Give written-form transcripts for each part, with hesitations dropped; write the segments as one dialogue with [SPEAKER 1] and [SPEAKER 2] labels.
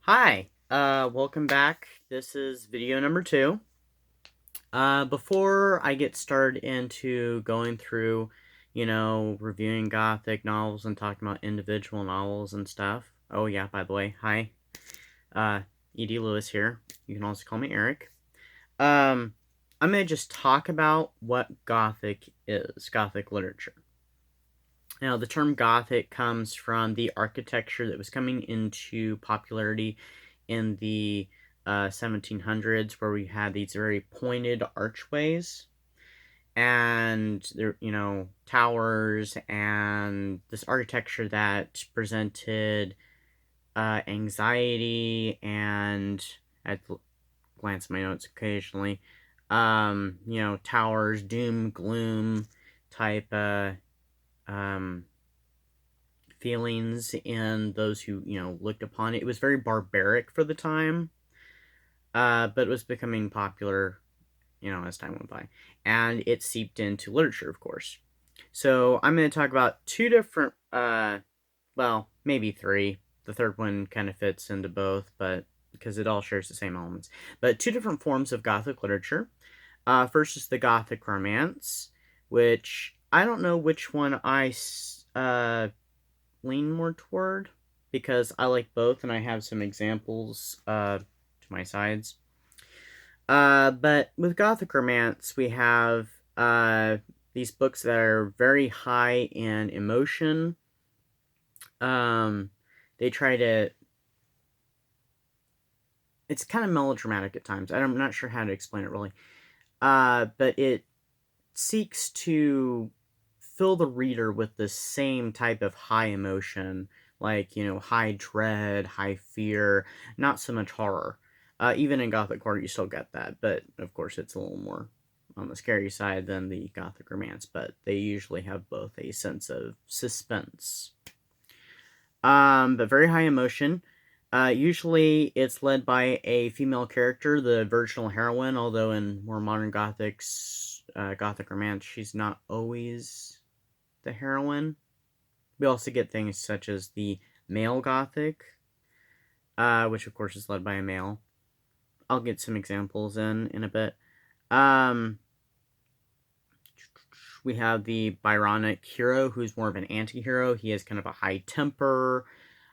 [SPEAKER 1] Hi, welcome back. This is video number 2. Before I get started into going through, reviewing Gothic novels and talking about individual novels and stuff. Oh yeah, by the way, hi, E.D. Lewis here. You can also call me Eric. Um, I'm gonna just talk about what Gothic is, Gothic literature. Now, the term Gothic comes from the architecture that was coming into popularity in the 1700s, where we had these very pointed archways and there, towers, and this architecture that presented anxiety and at glance at my notes occasionally, towers, doom, gloom type um, feelings in those who looked upon it. It was very barbaric for the time, but it was becoming popular, as time went by, and it seeped into literature, of course. So I'm going to talk about two different, well, maybe three. The third one kind of fits into both, but because it all shares the same elements. But two different forms of Gothic literature. First is the Gothic Romance, which I don't know which one I lean more toward, because I like both and I have some examples to my sides. But with Gothic Romance, we have these books that are very high in emotion. They try to. It's kind of melodramatic at times. I'm not sure how to explain it really. But it seeks to fill the reader with the same type of high emotion, like, high dread, high fear, not so much horror. Even in Gothic Horror, you still get that, but of course, it's a little more on the scary side than the Gothic Romance, but they usually have both a sense of suspense. But very high emotion. Usually, it's led by a female character, the virginal heroine, although in more modern Gothic Romance, she's not always the heroine. We also get things such as the male Gothic, which of course is led by a male. I'll get some examples in a bit. We have the Byronic Hero, who's more of an anti-hero. He has kind of a high temper.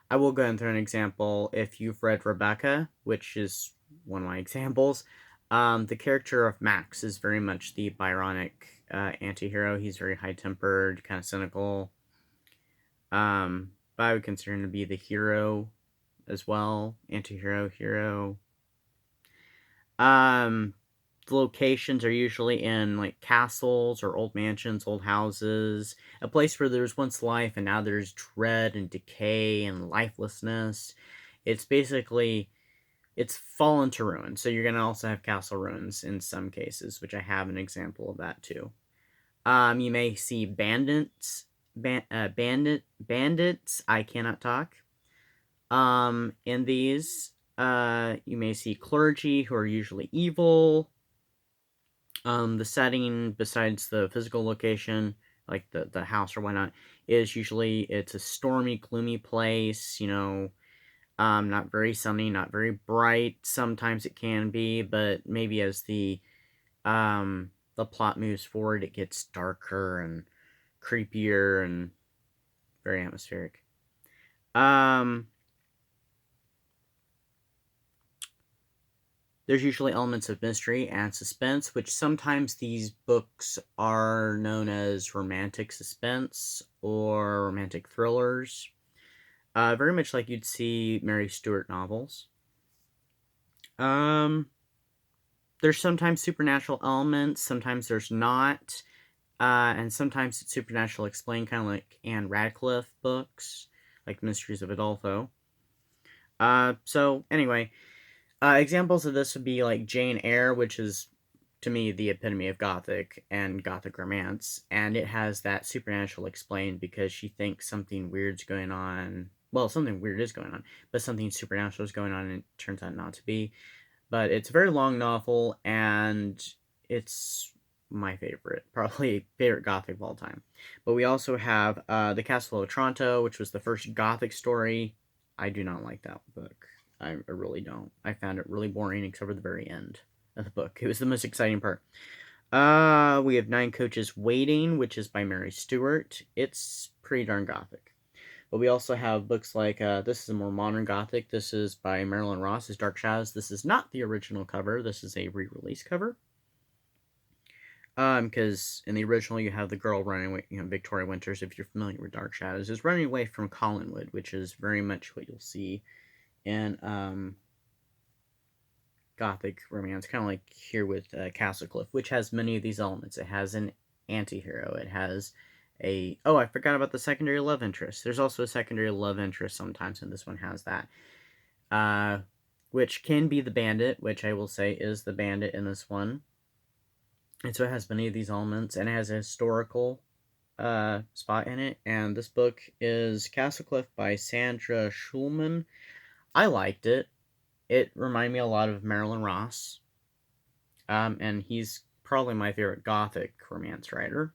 [SPEAKER 1] I will go into an example. If you've read Rebecca, which is one of my examples, the character of Max is very much the Byronic anti-hero. He's very high-tempered, kind of cynical. But I would consider him to be the hero as well. Anti-hero, hero. The locations are usually in like castles or old mansions, old houses, a place where there was once life and now there's dread and decay and lifelessness. It's basically it's fallen to ruin. So you're gonna also have castle ruins in some cases, which I have an example of that too. You may see bandits. I cannot talk. In these, you may see clergy who are usually evil. The setting, besides the physical location, like the house or whatnot, is usually it's a stormy, gloomy place. Not very sunny, not very bright. Sometimes it can be, but maybe as the plot moves forward, it gets darker and creepier and very atmospheric. There's usually elements of mystery and suspense, which sometimes these books are known as romantic suspense or romantic thrillers. Very much like you'd see Mary Stuart novels. There's sometimes supernatural elements, sometimes there's not, and sometimes it's supernatural explained, kind of like Anne Radcliffe books, like Mysteries of Udolpho. So anyway, examples of this would be like Jane Eyre, which is, to me, the epitome of Gothic and Gothic Romance, and it has that supernatural explained because she thinks something weird's going on. Well, something weird is going on, but something supernatural is going on, and it turns out not to be. But it's a very long novel, and it's my favorite, probably favorite Gothic of all time. But we also have The Castle of Otranto, which was the first Gothic story. I do not like that book. I really don't. I found it really boring except for the very end of the book. It was the most exciting part. We have Nine Coaches Waiting, which is by Mary Stewart. It's pretty darn gothic. But we also have books like, this is a more modern gothic. This is by Marilyn Ross's Dark Shadows. This is not the original cover. This is a re-release cover. Because in the original you have the girl running away, Victoria Winters, if you're familiar with Dark Shadows, is running away from Collinwood, which is very much what you'll see in, Gothic Romance, kind of like here with Casa, which has many of these elements. It has an anti-hero. It has a... Oh, I forgot about the secondary love interest. There's also a secondary love interest sometimes, and this one has that. Which can be the bandit, which I will say is the bandit in this one. And so it has many of these elements, and it has a historical spot in it. And this book is Casa by Sandra Schulman. I liked it. It reminded me a lot of Marilyn Ross. And he's probably my favorite Gothic romance writer.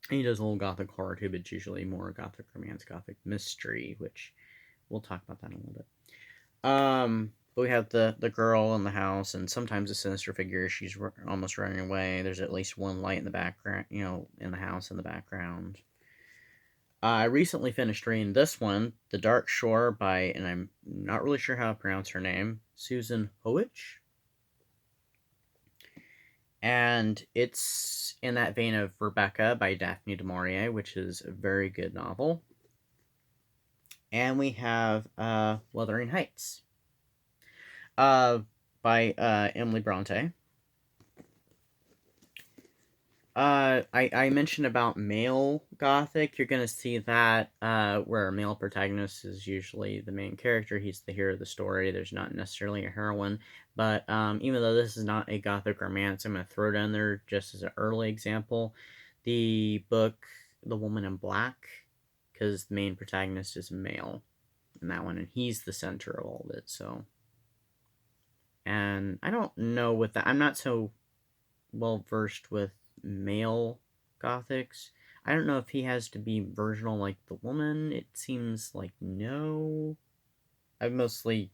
[SPEAKER 1] And he does a little Gothic horror too, but it's usually more Gothic romance, Gothic mystery, which we'll talk about that in a little bit. But we have the girl in the house, and sometimes a sinister figure. She's almost running away. There's at least one light in the background, in the house in the background. I recently finished reading this one, The Dark Shore, by, and I'm not really sure how to pronounce her name, Susan Howich. And it's in that vein of Rebecca by Daphne du Maurier, which is a very good novel. And we have Wuthering Heights by Emily Bronte. I mentioned about male Gothic. You're going to see that where a male protagonist is usually the main character. He's the hero of the story. There's not necessarily a heroine. But even though this is not a Gothic romance, I'm going to throw it in there just as an early example. The book, The Woman in Black, because the main protagonist is male in that one, and he's the center of all of it. So, and I don't know with that. I'm not so well versed with male Gothics. I don't know if he has to be virginal like the woman. It seems like no. I mostly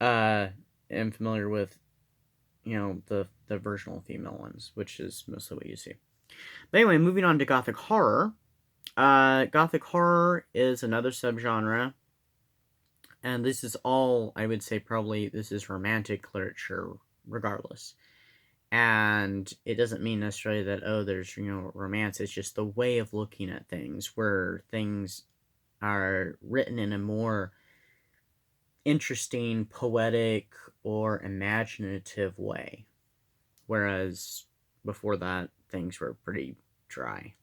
[SPEAKER 1] am familiar with, the virginal female ones, which is mostly what you see. But anyway, moving on to Gothic Horror. Gothic Horror is another subgenre, and this is all, I would say, probably this is romantic literature regardless. And it doesn't mean necessarily that, there's, romance. It's just the way of looking at things, where things are written in a more interesting, poetic, or imaginative way. Whereas before that, things were pretty dry.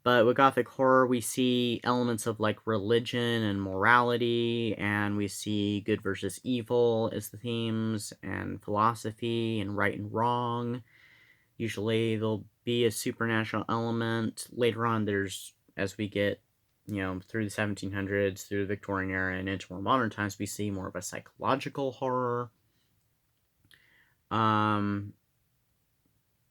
[SPEAKER 1] But with Gothic Horror, we see elements of, like, religion and morality, and we see good versus evil as the themes, and philosophy, and right and wrong. Usually there'll be a supernatural element. Later on, there's, as we get, through the 1700s, through the Victorian era, and into more modern times, we see more of a psychological horror.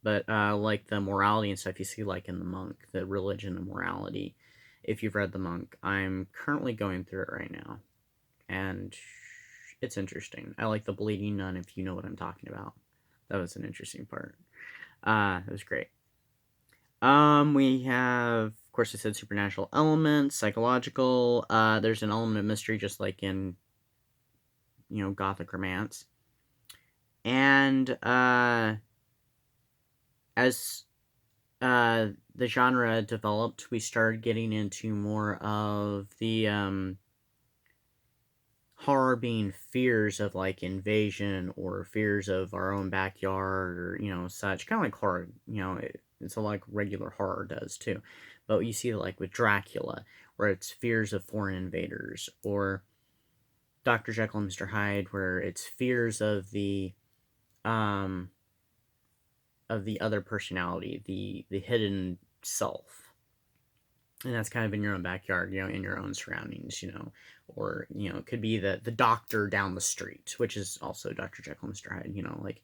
[SPEAKER 1] But, like, the morality and stuff you see, like, in The Monk, the religion and morality. If you've read The Monk, I'm currently going through it right now. And it's interesting. I like the Bleeding Nun, if you know what I'm talking about. That was an interesting part. It was great. We have, of course, I said supernatural elements, psychological. There's an element of mystery, just like in, Gothic Romance. And, as the genre developed, we started getting into more of the horror being fears of, like, invasion or fears of our own backyard, or such, kind of like horror. It's like regular horror does too. But you see, like, with Dracula, where it's fears of foreign invaders, or Dr. Jekyll and Mr. Hyde, where it's fears of the other personality, the hidden self. And that's kind of in your own backyard, in your own surroundings, or, it could be the doctor down the street, which is also Dr. Jekyll and Mr. Hyde, like,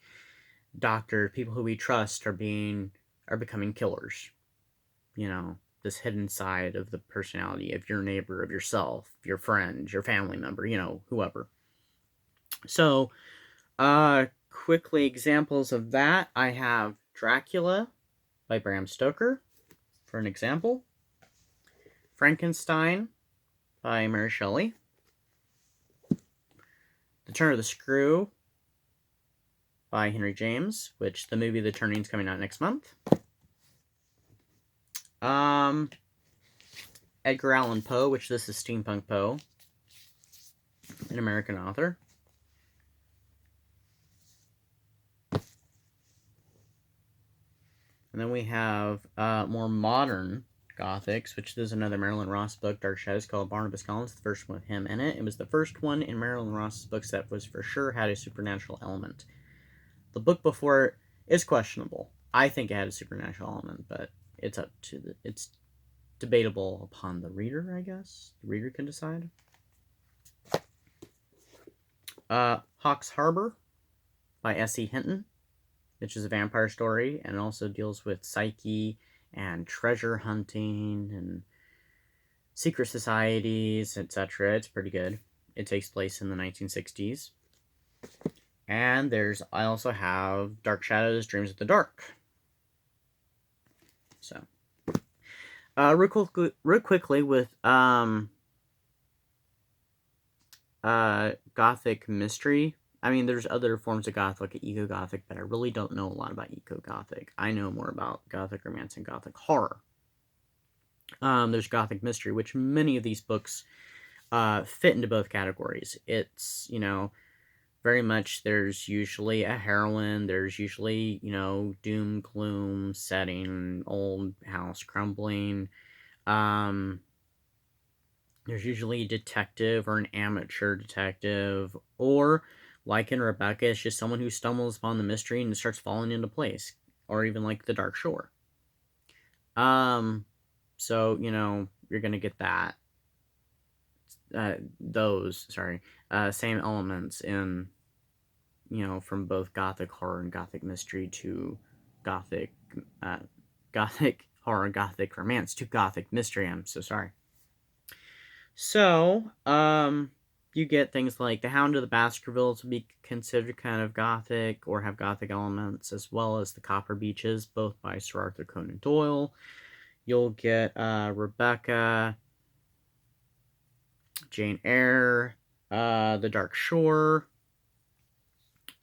[SPEAKER 1] people who we trust are becoming killers, this hidden side of the personality of your neighbor, of yourself, your friend, your family member, whoever. So, quickly examples of that. I have Dracula by Bram Stoker, for an example. Frankenstein by Mary Shelley. The Turn of the Screw by Henry James, which the movie The Turning is coming out next month. Edgar Allan Poe, which this is Steampunk Poe, an American author. And then we have more modern Gothics, which this is another Marilyn Ross book, Dark Shadows, called Barnabas Collins, the first one with him in it. It was the first one in Marilyn Ross's books that was for sure had a supernatural element. The book before it is questionable. I think it had a supernatural element, but it's debatable upon the reader, I guess. The reader can decide. Hawks Harbor by S.E. Hinton, which is a vampire story, and it also deals with psyche and treasure hunting and secret societies, etc. It's pretty good. It takes place in the 1960s. And I also have Dark Shadows, Dreams of the Dark. So, real quickly with Gothic Mystery. I mean, there's other forms of Gothic, like Eco-Gothic, but I really don't know a lot about Eco-Gothic. I know more about Gothic Romance and Gothic Horror. There's Gothic Mystery, which many of these books fit into both categories. It's, very much, there's usually a heroine, there's usually, doom, gloom, setting, old house crumbling. There's usually a detective or an amateur detective, or, like in Rebecca, it's just someone who stumbles upon the mystery and starts falling into place, or even like The Dark Shore. So, you're gonna get that, same elements in, from both Gothic Horror and Gothic Mystery to Gothic Horror and Gothic Romance to Gothic Mystery. I'm so sorry. So, you get things like The Hound of the Baskervilles will be considered kind of Gothic or have Gothic elements, as well as The Copper Beeches, both by Sir Arthur Conan Doyle. You'll get Rebecca, Jane Eyre, The Dark Shore.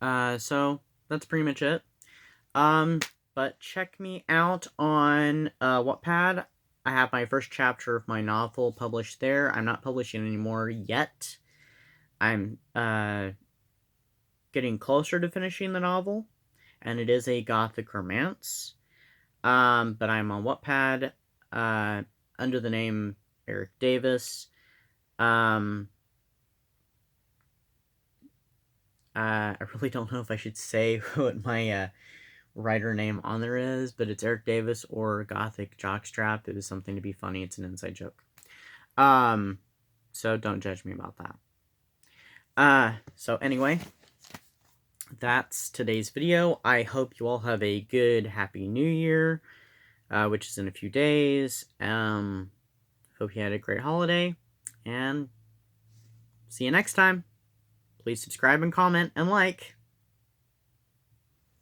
[SPEAKER 1] So that's pretty much it. But check me out on Wattpad. I have my first chapter of my novel published there. I'm not publishing anymore yet. I'm getting closer to finishing the novel, and it is a Gothic romance. But I'm on Wattpad under the name Eric Davis. I really don't know if I should say what my writer name on there is, but it's Eric Davis or Gothic Jockstrap. It was something to be funny. It's an inside joke. So don't judge me about that. So anyway, that's today's video. I hope you all have a good, happy New Year, which is in a few days. Hope you had a great holiday, and see you next time. Please subscribe and comment and like.